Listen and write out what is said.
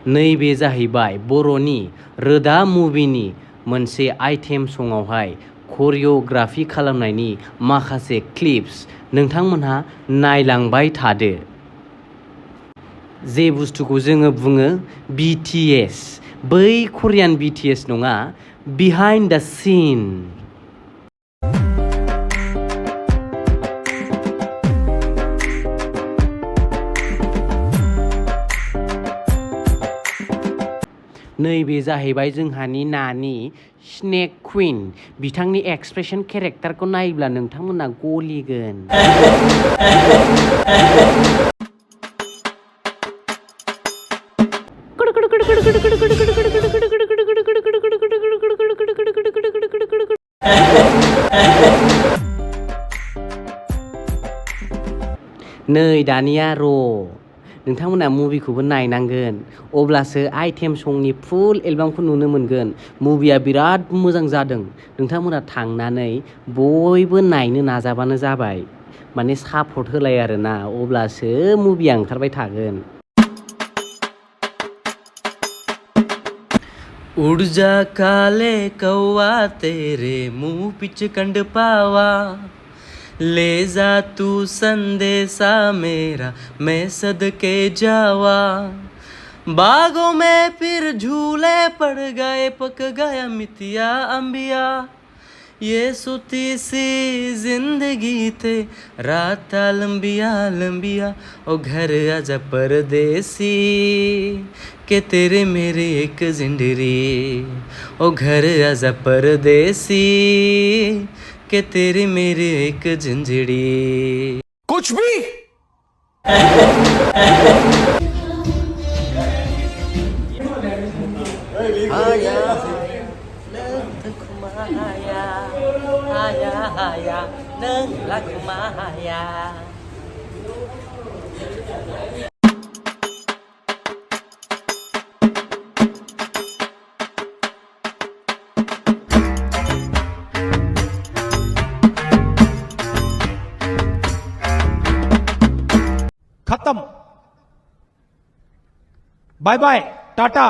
नैबे जाहैबाय बर'नि रोदा मुभिनि मोनसे आइटेम सङावहाय करिय'ग्राफि खालामनायनि माखासे क्लिप्स नोंथांमोनहा नायलांबाय थादो। जे बुस्थुखौ जोङो बुङो BTS, बै करियान BTS नङा, बिहाइन्ड दा सिन। नैबे जाहैबाय जोंहानि नानि स्नेक कुइन। बिथांनि एक्सप्रेसन केरेक्टारखौ नायोब्ला नोंथांमोना गलिगोन। नै दानिया नोंथांमोना मुभिखौबो नायनांगोन, अब्लासो आइटेम संनि फुल एलबामखौ नुनो मोनगोन। मुभिया बिराद मोजां जादों। नोंथांमोना थांनानै बयबो नायनो नाजाबानो जाबाय, माने सापर्ट होलाय आरोना, अब्लासो मुभिया ओंखारबाय थागोन। उड़ जा काले कौवा तेरे मुंह पिच कंड पावा, ले जा तू संदेशा मेरा मैं सदके जावा, बागों में फिर झूले पड़ गए पक गया मितिया अंबिया, ये सुती सी जिंदगी थे रात लंबिया लंबिया, ओ घर आजा परदेसी के तेरे मेरे एक जिंदरी, ओ घर आजा परदेसी के तेरे मेरे एक जिंदड़ी। कुछ भी आया नंखुमाया आया आया नों लाखुमाया। खत्म। बाय बाय, टाटा।